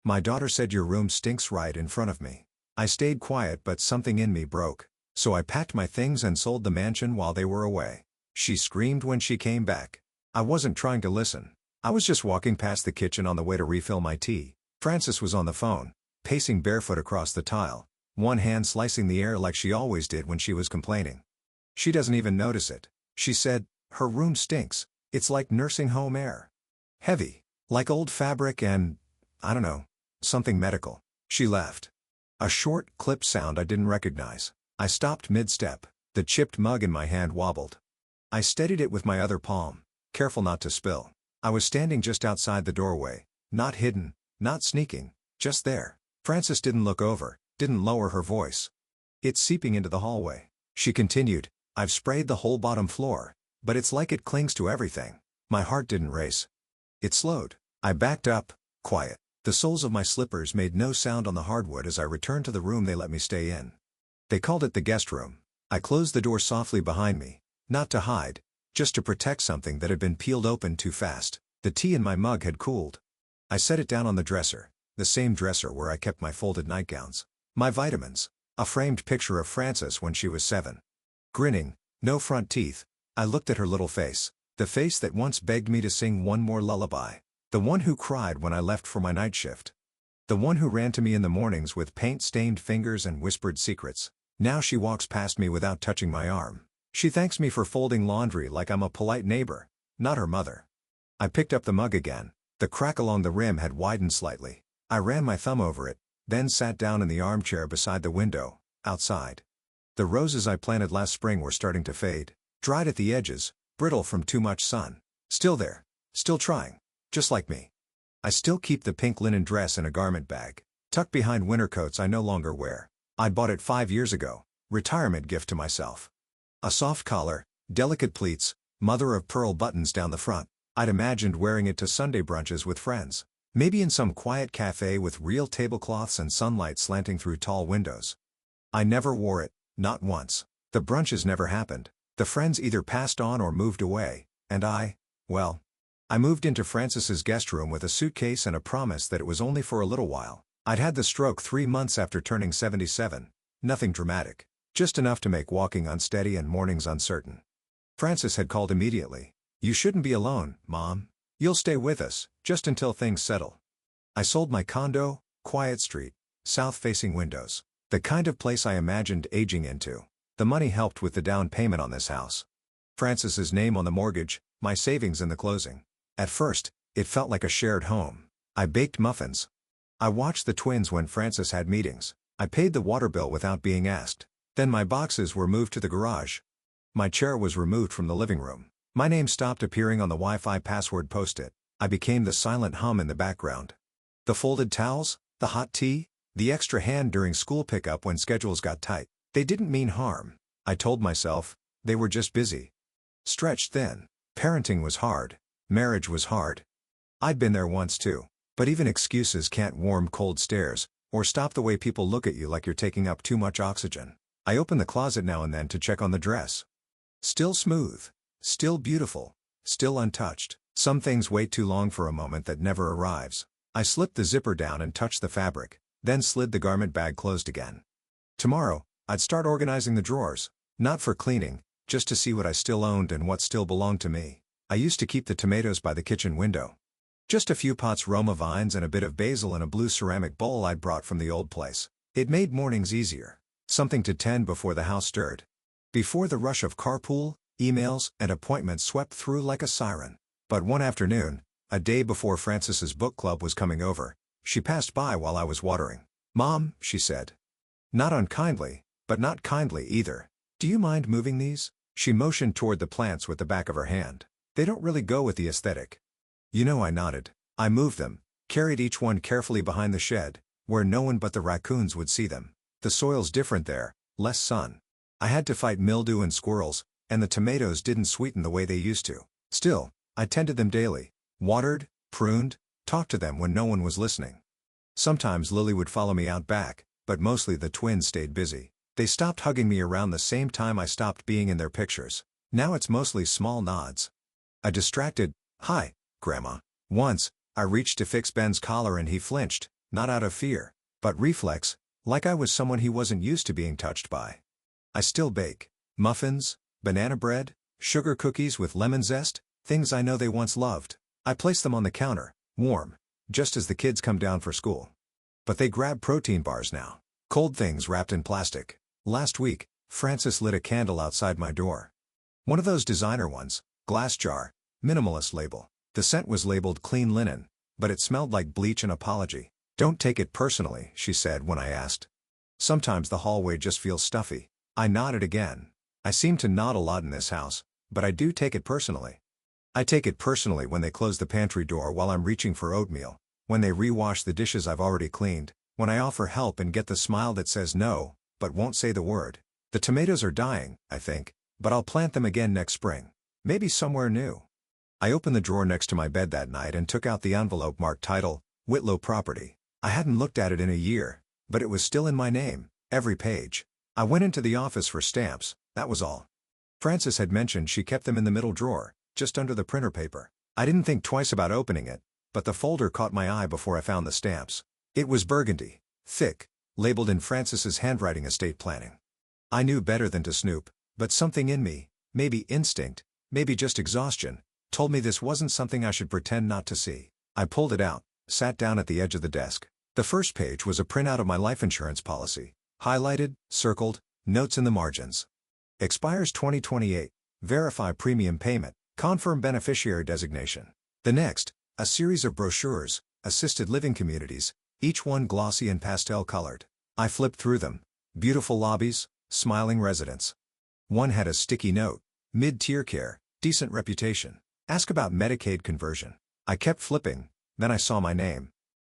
My daughter said your room stinks right in front of me. I stayed quiet but something in me broke. So I packed my things and sold the mansion while they were away. She screamed when she came back. I wasn't trying to listen. I was just walking past the kitchen on the way to refill my tea. Frances was on the phone, pacing barefoot across the tile, one hand slicing the air like she always did when she was complaining. She doesn't even notice it. She said, her room stinks. It's like nursing home air. Heavy. Like old fabric and, I don't know, something medical. She left. A short, clip sound I didn't recognize. I stopped mid-step. The chipped mug in my hand wobbled. I steadied it with my other palm, careful not to spill. I was standing just outside the doorway, not hidden, not sneaking, just there. Frances didn't look over, didn't lower her voice. It's seeping into the hallway. She continued, I've sprayed the whole bottom floor, but it's like it clings to everything. My heart didn't race. It slowed. I backed up, quiet. The soles of my slippers made no sound on the hardwood as I returned to the room they let me stay in. They called it the guest room. I closed the door softly behind me, not to hide, just to protect something that had been peeled open too fast. The tea in my mug had cooled. I set it down on the dresser, the same dresser where I kept my folded nightgowns, my vitamins, a framed picture of Frances when she was 7. Grinning, no front teeth, I looked at her little face, the face that once begged me to sing one more lullaby, the one who cried when I left for my night shift, the one who ran to me in the mornings with paint-stained fingers and whispered secrets. Now she walks past me without touching my arm. She thanks me for folding laundry like I'm a polite neighbor, not her mother. I picked up the mug again. The crack along the rim had widened slightly. I ran my thumb over it, then sat down in the armchair beside the window, outside. The roses I planted last spring were starting to fade, dried at the edges, brittle from too much sun. Still there, still trying, just like me. I still keep the pink linen dress in a garment bag, tucked behind winter coats I no longer wear. I bought it 5 years ago, retirement gift to myself. A soft collar, delicate pleats, mother-of-pearl buttons down the front. I'd imagined wearing it to Sunday brunches with friends, maybe in some quiet cafe with real tablecloths and sunlight slanting through tall windows. I never wore it, not once. The brunches never happened. The friends either passed on or moved away, and I moved into Frances's guest room with a suitcase and a promise that it was only for a little while. I'd had the stroke 3 months after turning 77, nothing dramatic, just enough to make walking unsteady and mornings uncertain. Frances had called immediately. You shouldn't be alone, Mom. You'll stay with us, just until things settle. I sold my condo, quiet street, south-facing windows, the kind of place I imagined aging into. The money helped with the down payment on this house. Frances's name on the mortgage, my savings in the closing. At first, it felt like a shared home. I baked muffins. I watched the twins when Frances had meetings. I paid the water bill without being asked. Then my boxes were moved to the garage. My chair was removed from the living room. My name stopped appearing on the Wi-Fi password post-it. I became the silent hum in the background. The folded towels, the hot tea, the extra hand during school pickup when schedules got tight. They didn't mean harm. I told myself, they were just busy. Stretched thin. Parenting was hard. Marriage was hard. I'd been there once too. But even excuses can't warm cold stares, or stop the way people look at you like you're taking up too much oxygen. I open the closet now and then to check on the dress. Still smooth. Still beautiful. Still untouched. Some things wait too long for a moment that never arrives. I slipped the zipper down and touched the fabric, then slid the garment bag closed again. Tomorrow, I'd start organizing the drawers. Not for cleaning, just to see what I still owned and what still belonged to me. I used to keep the tomatoes by the kitchen window. Just a few pots Roma vines and a bit of basil in a blue ceramic bowl I'd brought from the old place. It made mornings easier. Something to tend before the house stirred. Before the rush of carpool, emails, and appointments swept through like a siren. But one afternoon, a day before Frances's book club was coming over, she passed by while I was watering. Mom, she said. Not unkindly, but not kindly either. Do you mind moving these? She motioned toward the plants with the back of her hand. They don't really go with the aesthetic. You know, I nodded. I moved them, carried each one carefully behind the shed, where no one but the raccoons would see them. The soil's different there, less sun. I had to fight mildew and squirrels, and the tomatoes didn't sweeten the way they used to. Still, I tended them daily, watered, pruned, talked to them when no one was listening. Sometimes Lily would follow me out back, but mostly the twins stayed busy. They stopped hugging me around the same time I stopped being in their pictures. Now it's mostly small nods. A distracted, "Hi, Grandma." Once, I reached to fix Ben's collar and he flinched, Not out of fear, but reflex, like I was someone he wasn't used to being touched by. I still bake. Muffins, banana bread, sugar cookies with lemon zest, things I know they once loved. I place them on the counter, warm, just as the kids come down for school. But they grab protein bars now. Cold things wrapped in plastic. Last week, Francis lit a candle outside my door. One of those designer ones, glass jar, minimalist label. The scent was labeled clean linen, but it smelled like bleach and apology. "Don't take it personally," she said when I asked. "Sometimes the hallway just feels stuffy." I nodded again. I seem to nod a lot in this house, but I do take it personally. I take it personally when they close the pantry door while I'm reaching for oatmeal, when they rewash the dishes I've already cleaned, when I offer help and get the smile that says no, but won't say the word. The tomatoes are dying, I think, but I'll plant them again next spring. Maybe somewhere new. I opened the drawer next to my bed that night and took out the envelope marked title, Whitlow Property. I hadn't looked at it in a year, but it was still in my name, every page. I went into the office for stamps, that was all. Francis had mentioned she kept them in the middle drawer, just under the printer paper. I didn't think twice about opening it, but the folder caught my eye before I found the stamps. It was burgundy, thick, labeled in Francis's handwriting estate planning. I knew better than to snoop, but something in me, maybe instinct, maybe just exhaustion, told me this wasn't something I should pretend not to see. I pulled it out, sat down at the edge of the desk. The first page was a printout of my life insurance policy, highlighted, circled, notes in the margins. Expires 2028, verify premium payment, confirm beneficiary designation. The next, a series of brochures, assisted living communities, each one glossy and pastel-colored. I flipped through them. Beautiful lobbies, smiling residents. One had a sticky note, mid-tier care, decent reputation. Ask about Medicaid conversion. I kept flipping, then I saw my name.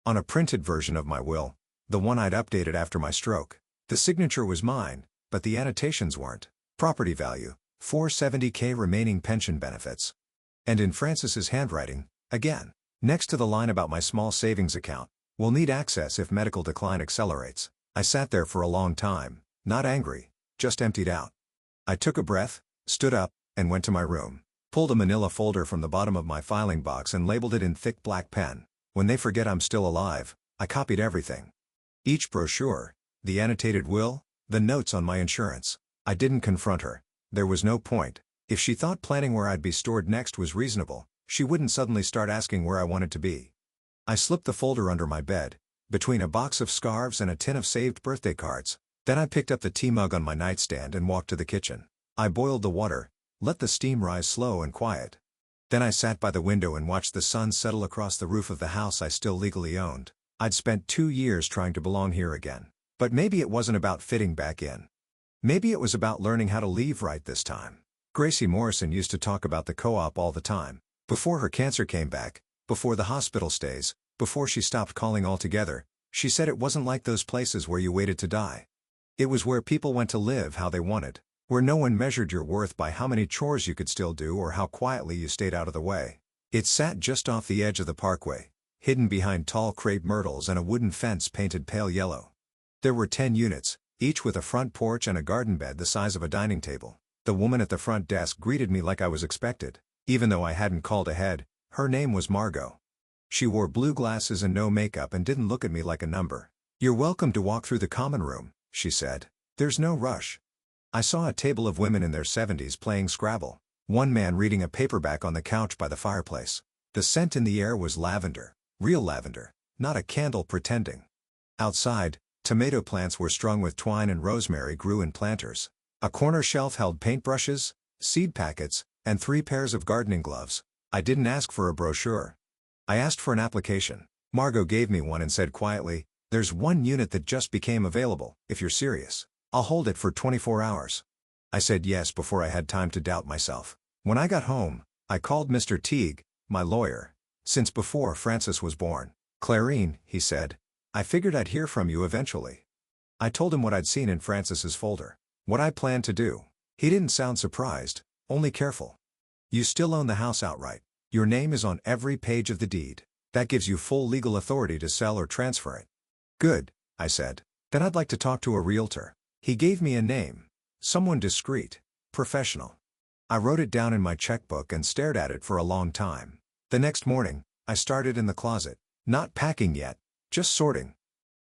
On a printed version of my will, the one I'd updated after my stroke. The signature was mine, but the annotations weren't. Property value, $470K remaining pension benefits. And in Francis's handwriting, again, next to the line about my small savings account, will need access if medical decline accelerates. I sat there for a long time, not angry, just emptied out. I took a breath, stood up, and went to my room. Pulled a manila folder from the bottom of my filing box and labeled it in thick black pen. When they forget I'm still alive, I copied everything. Each brochure, the annotated will, the notes on my insurance. I didn't confront her. There was no point. If she thought planning where I'd be stored next was reasonable, she wouldn't suddenly start asking where I wanted to be. I slipped the folder under my bed, between a box of scarves and a tin of saved birthday cards. Then I picked up the tea mug on my nightstand and walked to the kitchen. I boiled the water, let the steam rise slow and quiet. Then I sat by the window and watched the sun settle across the roof of the house I still legally owned. I'd spent 2 years trying to belong here again. But maybe it wasn't about fitting back in. Maybe it was about learning how to leave right this time. Gracie Morrison used to talk about the co-op all the time. Before her cancer came back, before the hospital stays, before she stopped calling altogether, she said it wasn't like those places where you waited to die. It was where people went to live how they wanted. Where no one measured your worth by how many chores you could still do or how quietly you stayed out of the way. It sat just off the edge of the parkway, hidden behind tall crepe myrtles and a wooden fence painted pale yellow. There were 10 units, each with a front porch and a garden bed the size of a dining table. The woman at the front desk greeted me like I was expected. Even though I hadn't called ahead, her name was Margot. She wore blue glasses and no makeup and didn't look at me like a number. "You're welcome to walk through the common room," she said. "There's no rush." I saw a table of women in their 70s playing Scrabble. One man reading a paperback on the couch by the fireplace. The scent in the air was lavender, real lavender, not a candle pretending. Outside, tomato plants were strung with twine and rosemary grew in planters. A corner shelf held paintbrushes, seed packets, and 3 pairs of gardening gloves. I didn't ask for a brochure. I asked for an application. Margot gave me one and said quietly, "There's one unit that just became available, if you're serious. I'll hold it for 24 hours. I said yes before I had time to doubt myself. When I got home, I called Mr. Teague, my lawyer. Since before Francis was born. "Clarine," he said, "I figured I'd hear from you eventually." I told him what I'd seen in Francis's folder. What I planned to do. He didn't sound surprised, only careful. "You still own the house outright. Your name is on every page of the deed. That gives you full legal authority to sell or transfer it." "Good," I said. "Then I'd like to talk to a realtor." He gave me a name. Someone discreet, professional. I wrote it down in my checkbook and stared at it for a long time. The next morning, I started in the closet, not packing yet, Just sorting.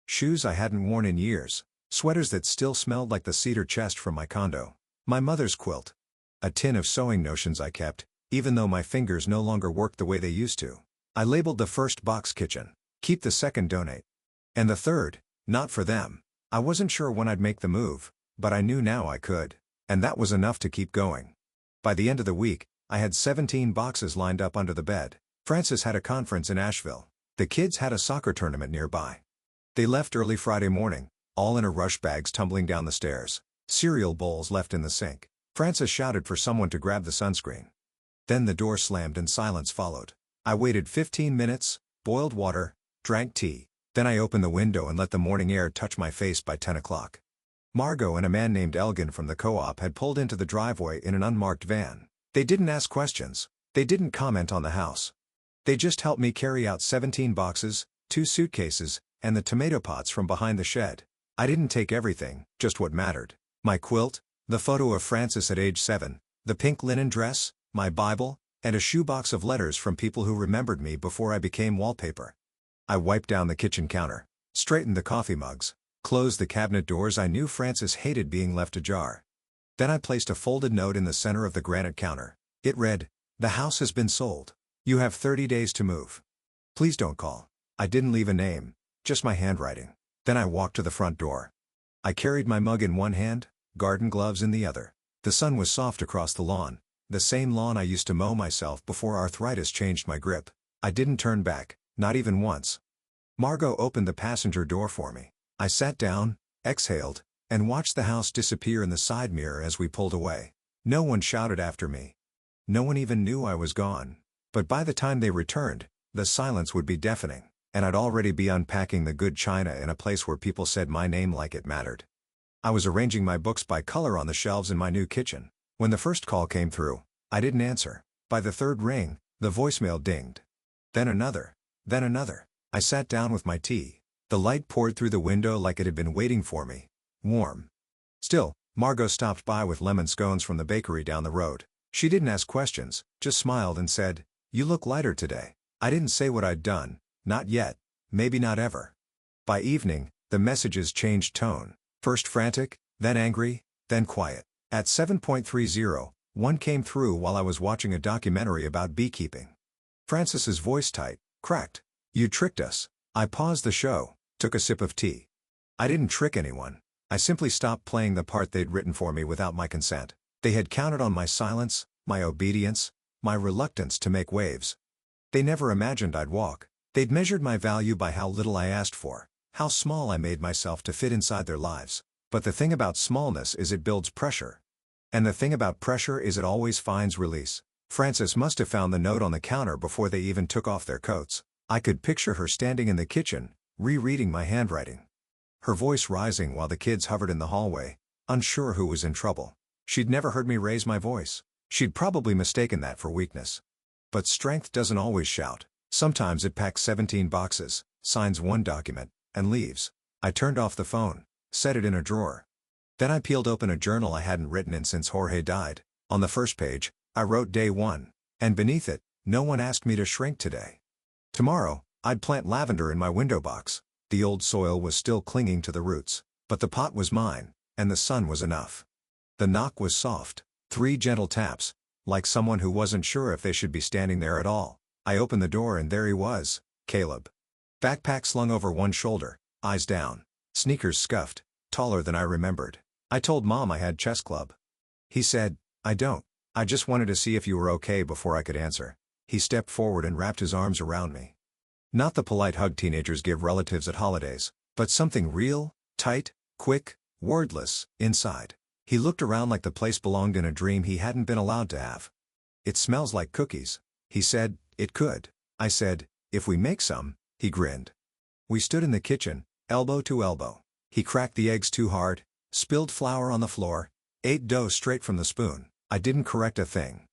Shoes I hadn't worn in years. Sweaters that still smelled like the cedar chest from my condo. My mother's quilt. A tin of sewing notions I kept, even though my fingers no longer worked the way they used to. I labeled the first box kitchen. Keep the second donate. And the third, not for them. I wasn't sure when I'd make the move, but I knew now I could. And that was enough to keep going. By the end of the week, I had 17 boxes lined up under the bed. Francis had a conference in Asheville. The kids had a soccer tournament nearby. They left early Friday morning, all in a rush, bags tumbling down the stairs, cereal bowls left in the sink. Francis shouted for someone to grab the sunscreen. Then the door slammed and silence followed. I waited 15 minutes, boiled water, drank tea. Then I opened the window and let the morning air touch my face. By 10 o'clock. Margot and a man named Elgin from the co-op had pulled into the driveway in an unmarked van. They didn't ask questions. They didn't comment on the house. They just helped me carry out 17 boxes, 2 suitcases, and the tomato pots from behind the shed. I didn't take everything, just what mattered. My quilt, the photo of Francis at age 7, the pink linen dress, my Bible, and a shoebox of letters from people who remembered me before I became wallpaper. I wiped down the kitchen counter, straightened the coffee mugs, closed the cabinet doors. I knew Francis hated being left ajar. Then I placed a folded note in the center of the granite counter. It read, "The house has been sold. You have 30 days to move. Please don't call." I didn't leave a name, just my handwriting. Then I walked to the front door. I carried my mug in one hand, garden gloves in the other. The sun was soft across the lawn, the same lawn I used to mow myself before arthritis changed my grip. I didn't turn back, not even once. Margot opened the passenger door for me. I sat down, exhaled, and watched the house disappear in the side mirror as we pulled away. No one shouted after me. No one even knew I was gone. But by the time they returned, the silence would be deafening, and I'd already be unpacking the good china in a place where people said my name like it mattered. I was arranging my books by color on the shelves in my new kitchen. When the first call came through, I didn't answer. By the third ring, the voicemail dinged. Then another. Then another. I sat down with my tea. The light poured through the window like it had been waiting for me. Warm. Still, Margot stopped by with lemon scones from the bakery down the road. She didn't ask questions, just smiled and said, "You look lighter today." I didn't say what I'd done. Not yet. Maybe not ever. By evening, the messages changed tone. First frantic, then angry, then quiet. At 7:30, one came through while I was watching a documentary about beekeeping. Francis's voice tight, cracked. "You tricked us." I paused the show, took a sip of tea. I didn't trick anyone. I simply stopped playing the part they'd written for me without my consent. They had counted on my silence, my obedience, my reluctance to make waves. They never imagined I'd walk. They'd measured my value by how little I asked for, how small I made myself to fit inside their lives. But the thing about smallness is it builds pressure. And the thing about pressure is it always finds release. Francis must have found the note on the counter before they even took off their coats. I could picture her standing in the kitchen, rereading my handwriting. Her voice rising while the kids hovered in the hallway, unsure who was in trouble. She'd never heard me raise my voice. She'd probably mistaken that for weakness. But strength doesn't always shout. Sometimes it packs 17 boxes, signs one document, and leaves. I turned off the phone, set it in a drawer. Then I peeled open a journal I hadn't written in since Jorge died. On the first page, I wrote day 1. And beneath it, "No one asked me to shrink today." Tomorrow, I'd plant lavender in my window box. The old soil was still clinging to the roots, but the pot was mine, and the sun was enough. The knock was soft, 3 gentle taps, like someone who wasn't sure if they should be standing there at all. I opened the door and there he was, Caleb. Backpack slung over one shoulder, eyes down, sneakers scuffed, taller than I remembered. I told Mom I had chess club. He said, "I don't. I just wanted to see if you were okay before I could answer." He stepped forward and wrapped his arms around me. Not the polite hug teenagers give relatives at holidays, but something real, tight, quick, wordless, inside. He looked around like the place belonged in a dream he hadn't been allowed to have. "It smells like cookies." He said, "It could." I said, "If we make some." He grinned. We stood in the kitchen, elbow to elbow. He cracked the eggs too hard, spilled flour on the floor, ate dough straight from the spoon. I didn't correct a thing.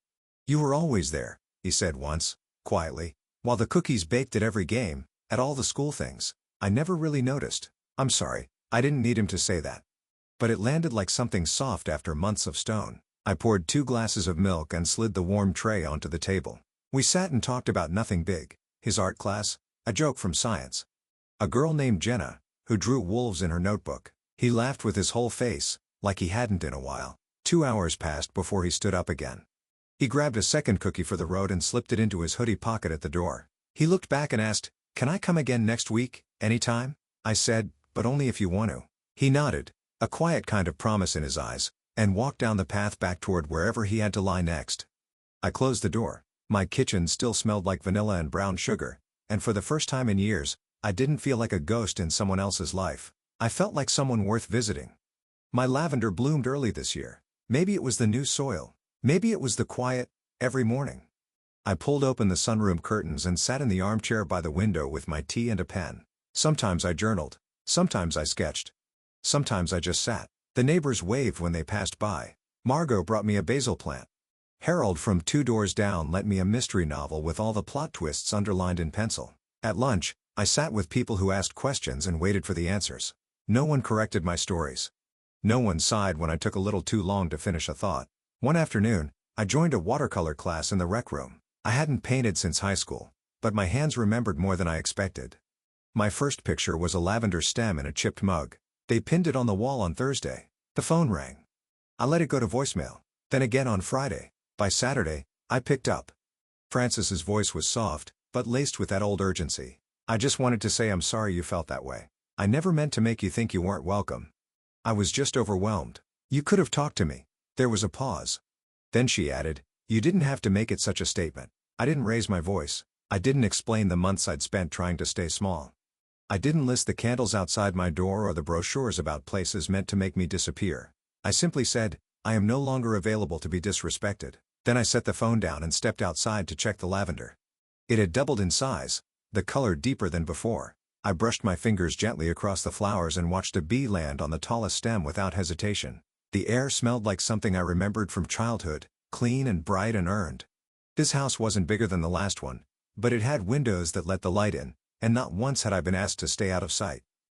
"You were always there," he said once, quietly, "while the cookies baked at every game, at all the school things. I never really noticed." I'm sorry, I didn't need him to say that. But it landed like something soft after months of stone. I poured 2 glasses of milk and slid the warm tray onto the table. We sat and talked about nothing big. His art class, a joke from science. A girl named Jenna, who drew wolves in her notebook. He laughed with his whole face, like he hadn't in a while. 2 hours passed before he stood up again. He grabbed a second cookie for the road and slipped it into his hoodie pocket at the door. He looked back and asked, "Can I come again next week, anytime?" I said, "But only if you want to." He nodded, a quiet kind of promise in his eyes, and walked down the path back toward wherever he had to lie next. I closed the door. My kitchen still smelled like vanilla and brown sugar, and for the first time in years, I didn't feel like a ghost in someone else's life. I felt like someone worth visiting. My lavender bloomed early this year. Maybe it was the new soil. Maybe it was the quiet, every morning. I pulled open the sunroom curtains and sat in the armchair by the window with my tea and a pen. Sometimes I journaled. Sometimes I sketched. Sometimes I just sat. The neighbors waved when they passed by. Margot brought me a basil plant. Harold from 2 doors down lent me a mystery novel with all the plot twists underlined in pencil. At lunch, I sat with people who asked questions and waited for the answers. No one corrected my stories. No one sighed when I took a little too long to finish a thought. One afternoon, I joined a watercolor class in the rec room. I hadn't painted since high school, but my hands remembered more than I expected. My first picture was a lavender stem in a chipped mug. They pinned it on the wall on Thursday. The phone rang. I let it go to voicemail. Then again on Friday. By Saturday, I picked up. Francis's voice was soft, but laced with that old urgency. "I just wanted to say I'm sorry you felt that way. I never meant to make you think you weren't welcome. I was just overwhelmed. You could have talked to me." There was a pause. Then she added, "You didn't have to make it such a statement." I didn't raise my voice. I didn't explain the months I'd spent trying to stay small. I didn't list the candles outside my door or the brochures about places meant to make me disappear. I simply said, "I am no longer available to be disrespected." Then I set the phone down and stepped outside to check the lavender. It had doubled in size, the color deeper than before. I brushed my fingers gently across the flowers and watched a bee land on the tallest stem without hesitation. The air smelled like something I remembered from childhood, clean and bright and earned. This house wasn't bigger than the last one, but it had windows that let the light in, and not once had I been asked to stay out of sight.